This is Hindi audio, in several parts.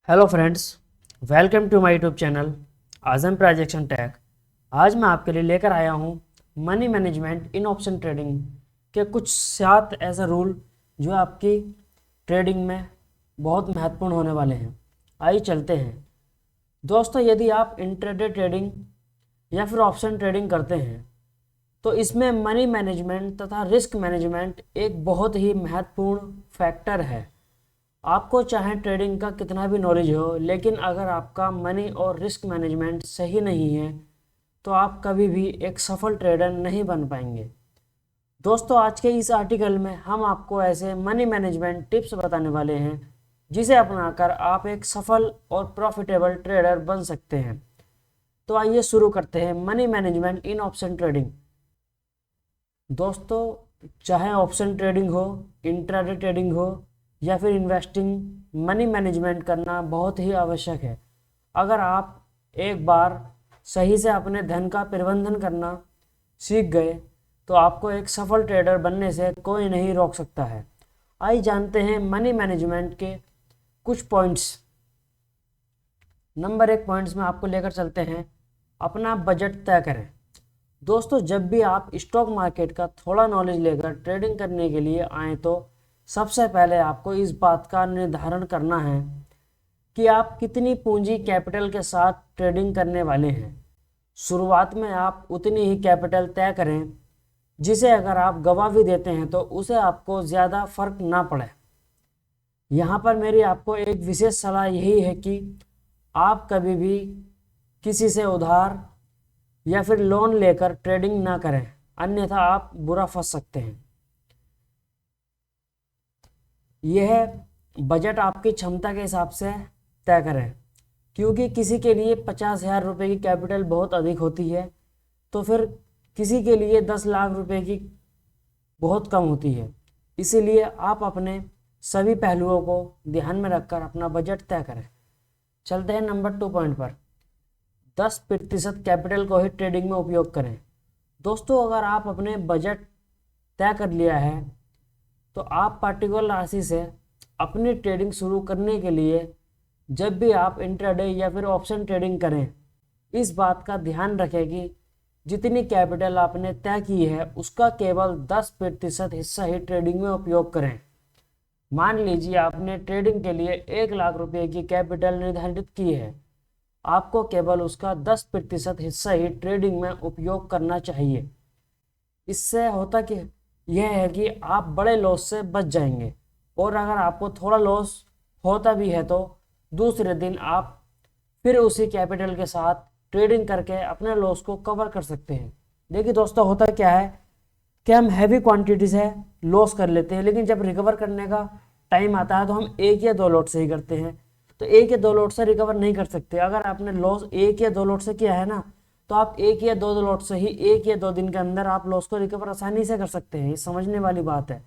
Hello friends, welcome to my YouTube channel आजम प्राइजेक्शन टैग। आज मैं आपके लिए लेकर आया हूँ money management in option trading के कुछ 7 ऐसे रूल जो आपकी ट्रेडिंग में बहुत महत्वपूर्ण होने वाले हैं। आइए चलते हैं दोस्तों। यदि आप इंट्राडे ट्रेडिंग या फिर ऑप्शन ट्रेडिंग करते हैं तो इसमें मनी मैनेजमेंट तथा रिस्क मैनेजमेंट एक बहुत ही महत्वपूर्ण फैक्टर है। आपको चाहे ट्रेडिंग का कितना भी नॉलेज हो, लेकिन अगर आपका मनी और रिस्क मैनेजमेंट सही नहीं है तो आप कभी भी एक सफल ट्रेडर नहीं बन पाएंगे। दोस्तों, आज के इस आर्टिकल में हम आपको ऐसे मनी मैनेजमेंट टिप्स बताने वाले हैं जिसे अपनाकर आप एक सफल और प्रॉफिटेबल ट्रेडर बन सकते हैं। तो आइए शुरू करते हैं money management in option trading. दोस्तों, चाहे ऑप्शन ट्रेडिंग हो, इंट्राडे ट्रेडिंग हो या फिर इन्वेस्टिंग, मनी मैनेजमेंट करना बहुत ही आवश्यक है। अगर आप एक बार सही से अपने धन का प्रबंधन करना सीख गए तो आपको एक सफल ट्रेडर बनने से कोई नहीं रोक सकता है। आइए जानते हैं मनी मैनेजमेंट के कुछ पॉइंट्स। नंबर 1 पॉइंट्स में आपको लेकर चलते हैं, अपना बजट तय करें। दोस्तों, जब भी आप स्टॉक मार्केट का थोड़ा नॉलेज लेकर ट्रेडिंग करने के लिए आए तो सबसे पहले आपको इस बात का निर्धारण करना है कि आप कितनी पूंजी कैपिटल के साथ ट्रेडिंग करने वाले हैं। शुरुआत में आप उतनी ही कैपिटल तय करें जिसे अगर आप गवा भी देते हैं तो उसे आपको ज़्यादा फर्क ना पड़े। यहाँ पर मेरी आपको एक विशेष सलाह यही है कि आप कभी भी किसी से उधार या फिर लोन लेकर ट्रेडिंग ना करें, अन्यथा आप बुरा फंस सकते हैं। यह बजट आपकी क्षमता के हिसाब से तय करें, क्योंकि किसी के लिए 50,000 रुपये की कैपिटल बहुत अधिक होती है तो फिर किसी के लिए 10 लाख रुपए की बहुत कम होती है। इसीलिए आप अपने सभी पहलुओं को ध्यान में रखकर अपना बजट तय करें। चलते हैं नंबर 2 पॉइंट पर, 10% कैपिटल को ही ट्रेडिंग में उपयोग करें। दोस्तों, अगर आप अपने बजट तय कर लिया है तो आप पार्टिकुलर राशि से अपनी ट्रेडिंग शुरू करने के लिए जब भी आप इंट्राडे या फिर ऑप्शन ट्रेडिंग करें, इस बात का ध्यान रखें कि जितनी कैपिटल आपने तय की है उसका केवल 10% हिस्सा ही ट्रेडिंग में उपयोग करें। मान लीजिए आपने ट्रेडिंग के लिए 1 लाख रुपए की कैपिटल निर्धारित की है, आपको केवल उसका 10% हिस्सा ही ट्रेडिंग में उपयोग करना चाहिए। इससे होता कि यह है कि आप बड़े लॉस से बच जाएंगे, और अगर आपको थोड़ा लॉस होता भी है तो दूसरे दिन आप फिर उसी कैपिटल के साथ ट्रेडिंग करके अपने लॉस को कवर कर सकते हैं। देखिए दोस्तों, होता क्या है कि हम हैवी क्वांटिटी से लॉस कर लेते हैं, लेकिन जब रिकवर करने का टाइम आता है तो हम 1 या 2 लॉट से ही करते हैं। तो 1 या 2 लॉट से रिकवर नहीं कर सकते। अगर आपने लॉस 1 या 2 लॉट से किया है ना, तो आप 1 या 2 लॉट से ही 1 या 2 दिन के अंदर आप लॉस को रिकवर आसानी से कर सकते हैं। ये समझने वाली बात है।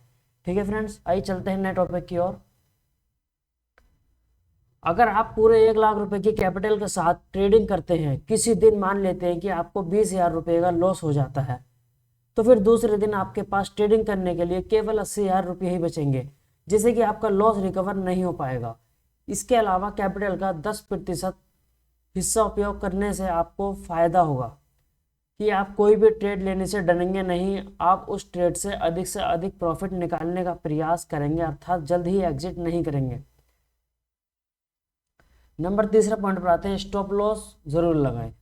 ठीक है फ्रेंड्स, आइए चलते हैं नए टॉपिक की ओर। अगर आप पूरे 1 लाख रुपए की कैपिटल के साथ ट्रेडिंग करते हैं, किसी दिन मान लेते हैं कि आपको 20,000 रुपये का लॉस हो जाता है, तो फिर दूसरे दिन आपके पास ट्रेडिंग करने के लिए केवल 80,000 रुपये ही बचेंगे, जिससे कि आपका लॉस रिकवर नहीं हो पाएगा। इसके अलावा कैपिटल का 10% हिस्सा उपयोग करने से आपको फ़ायदा होगा कि आप कोई भी ट्रेड लेने से डरेंगे नहीं। आप उस ट्रेड से अधिक प्रॉफिट निकालने का प्रयास करेंगे, अर्थात जल्द ही एग्जिट नहीं करेंगे। नंबर 3 पॉइंट पर आते हैं, स्टॉप लॉस जरूर लगाएं।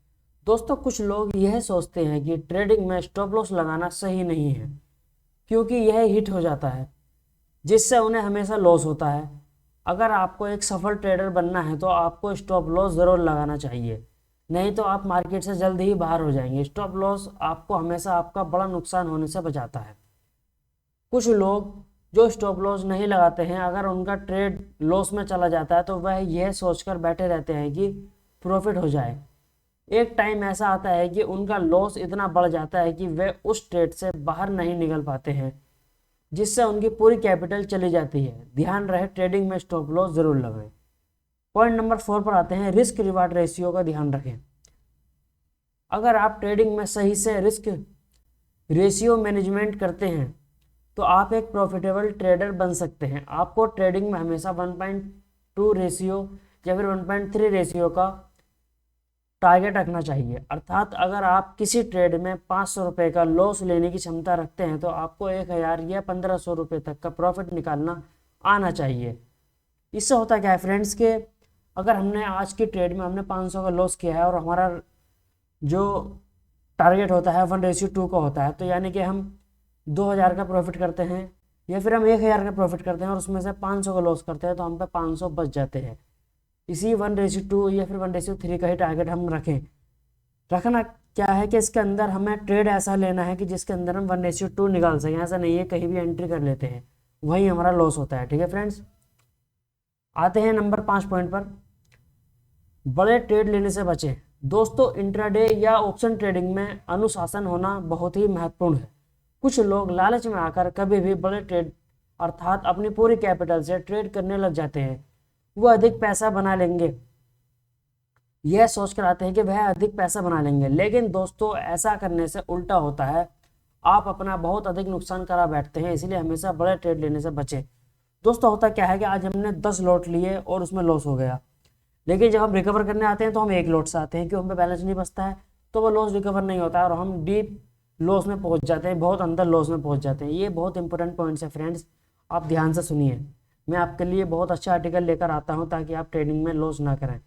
दोस्तों, कुछ लोग यह सोचते हैं कि ट्रेडिंग में स्टॉप लॉस लगाना सही नहीं है, क्योंकि यह हिट हो जाता है जिससे उन्हें हमेशा लॉस होता है। अगर आपको एक सफल ट्रेडर बनना है तो आपको स्टॉप लॉस ज़रूर लगाना चाहिए, नहीं तो आप मार्केट से जल्द ही बाहर हो जाएंगे। स्टॉप लॉस आपको हमेशा आपका बड़ा नुकसान होने से बचाता है। कुछ लोग जो स्टॉप लॉस नहीं लगाते हैं, अगर उनका ट्रेड लॉस में चला जाता है तो वह यह सोचकर बैठे रहते हैं कि प्रॉफिट हो जाए। एक टाइम ऐसा आता है कि उनका लॉस इतना बढ़ जाता है कि वे उस ट्रेड से बाहर नहीं निकल पाते हैं, जिससे उनकी पूरी कैपिटल चली जाती है। ध्यान रहे, ट्रेडिंग में स्टॉप लॉस जरूर लगाएं। पॉइंट नंबर 4 पर आते हैं, रिस्क रिवार्ड रेशियो का ध्यान रखें। अगर आप ट्रेडिंग में सही से रिस्क रेशियो मैनेजमेंट करते हैं तो आप एक प्रॉफिटेबल ट्रेडर बन सकते हैं। आपको ट्रेडिंग में हमेशा 1.2 रेशियो या फिर 1.3 रेशियो का टारगेट रखना चाहिए। अर्थात अगर आप किसी ट्रेड में 500 रुपये का लॉस लेने की क्षमता रखते हैं तो आपको 1000 या 1500 रुपये तक का प्रॉफिट निकालना आना चाहिए। इससे होता क्या है फ्रेंड्स के अगर हमने आज की ट्रेड में हमने 500 का लॉस किया है और हमारा जो टारगेट होता है 1:2 का होता है, तो यानी कि हम 2000 का प्रॉफिट करते हैं या फिर हम 1000 का प्रॉफिट करते हैं और उसमें से 500 का लॉस करते हैं, तो हम पे 500 बच जाते हैं। इसी 1:2 या फिर 1:3 का ही टारगेट हम रखना क्या है कि इसके अंदर हमें ट्रेड ऐसा लेना है कि जिसके अंदर हम 1:2 निकाल सकें। ऐसा नहीं है कहीं भी एंट्री कर लेते हैं, वही हमारा लॉस होता है। ठीक है फ्रेंड्स, आते हैं नंबर 5 पॉइंट पर, बड़े ट्रेड लेने से बचें। दोस्तों, इंट्राडे या ऑप्शन ट्रेडिंग में अनुशासन होना बहुत ही महत्वपूर्ण है। कुछ लोग लालच में आकर कभी भी बड़े ट्रेड अर्थात अपनी पूरी कैपिटल से ट्रेड करने लग जाते हैं। वो अधिक पैसा बना लेंगे, यह सोचकर आते हैं कि वह अधिक पैसा बना लेंगे, लेकिन दोस्तों ऐसा करने से उल्टा होता है। आप अपना बहुत अधिक नुकसान करा बैठते हैं। इसलिए हमेशा बड़े ट्रेड लेने से बचें। दोस्तों होता क्या है कि आज हमने 10 लॉट लिए और उसमें लॉस हो गया, लेकिन जब हम रिकवर करने आते हैं तो हम 1 लॉट से आते हैं, क्यों, हम पे बैलेंस नहीं बचता है, तो वो लॉस रिकवर नहीं होता है और हम डीप लॉस में पहुंच जाते हैं, बहुत अंदर लॉस में पहुंच जाते हैं। ये बहुत इंपॉर्टेंट पॉइंट्स है फ्रेंड्स, आप ध्यान से सुनिए। मैं आपके लिए बहुत अच्छा आर्टिकल लेकर आता हूं ताकि आप ट्रेडिंग में लॉस ना करें,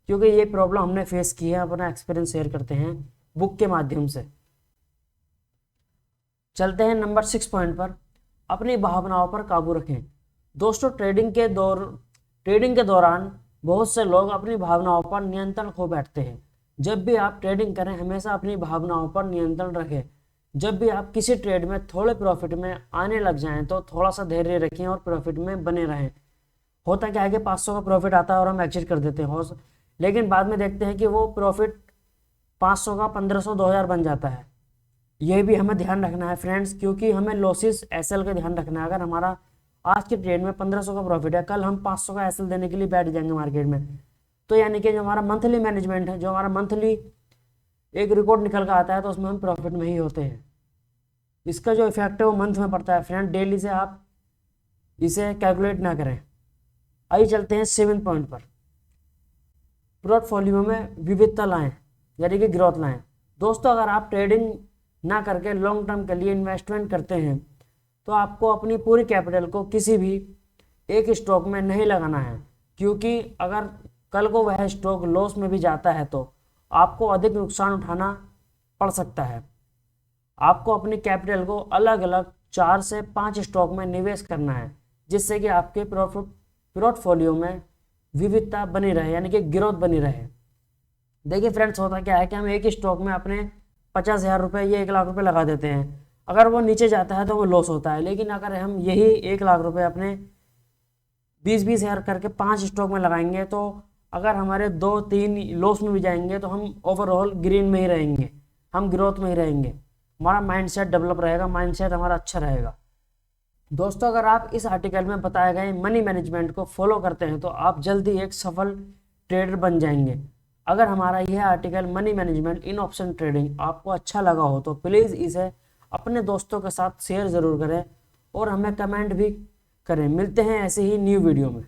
क्योंकि ये प्रॉब्लम हमने फेस की है। अपना एक्सपीरियंस शेयर करते हैं बुक के माध्यम से। चलते हैं नंबर 6 पॉइंट पर, अपनी भावनाओं पर काबू रखें। दोस्तों, ट्रेडिंग के दौरान बहुत से लोग अपनी भावनाओं पर नियंत्रण खो बैठते हैं। जब भी आप ट्रेडिंग करें हमेशा अपनी भावनाओं पर नियंत्रण रखें। जब भी आप किसी ट्रेड में थोड़े प्रॉफिट में आने लग जाएं तो थोड़ा सा धैर्य रखें और प्रॉफिट में बने रहें। होता क्या है कि 500 का प्रॉफिट आता है और हम एग्जिट कर देते हैं, लेकिन बाद में देखते हैं कि वो प्रॉफिट 500 का 1500 2000 बन जाता है। यह भी हमें ध्यान रखना है फ्रेंड्स, क्योंकि हमें लॉसेस एसएल का ध्यान रखना है। अगर हमारा आज के ट्रेड में 1500 का प्रॉफिट है, कल हम 500 का एसएल देने के लिए बैठ जाएंगे मार्केट में, तो यानी कि जो हमारा मंथली मैनेजमेंट है, जो हमारा मंथली एक रिकॉर्ड निकल कर आता है, तो उसमें हम प्रॉफिट में ही होते हैं। इसका जो इफेक्ट है वो मंथ में पड़ता है फ्रेंड, डेली से आप इसे कैलकुलेट ना करें। आइए चलते हैं 7 पॉइंट पर, पोर्टफोलियो में विविधता लाएं, यानी कि ग्रोथ लाएं। दोस्तों, अगर आप ट्रेडिंग ना करके लॉन्ग टर्म के लिए इन्वेस्टमेंट करते हैं तो आपको अपनी पूरी कैपिटल को किसी भी एक स्टॉक में नहीं लगाना है, क्योंकि अगर कल को वह स्टॉक लॉस में भी जाता है तो आपको अधिक नुकसान उठाना पड़ सकता है। आपको अपनी कैपिटल को अलग अलग 4 से 5 स्टॉक में निवेश करना है, जिससे कि आपके पोर्टफोलियो में विविधता बनी रहे, यानी कि ग्रोथ बनी रहे। देखिए फ्रेंड्स, होता क्या है कि हम एक ही स्टॉक में अपने 50,000 रुपये या 1 लाख रुपये लगा देते हैं। अगर वो नीचे जाता है तो वो लॉस होता है, लेकिन अगर हम यही 1 लाख रुपये अपने 20-20 हज़ार करके 5 स्टॉक में लगाएंगे तो अगर हमारे 2-3 लॉस में भी जाएंगे तो हम ओवरऑल ग्रीन में ही रहेंगे, हम ग्रोथ में ही रहेंगे। हमारा माइंडसेट डेवलप रहेगा, माइंडसेट हमारा अच्छा रहेगा। दोस्तों, अगर आप इस आर्टिकल में बताए गए मनी मैनेजमेंट को फॉलो करते हैं तो आप जल्दी एक सफल ट्रेडर बन जाएंगे। अगर हमारा यह article money management in option trading आपको अच्छा लगा हो तो प्लीज़ इसे अपने दोस्तों के साथ शेयर ज़रूर करें और हमें कमेंट भी करें। मिलते हैं ऐसे ही न्यू वीडियो में।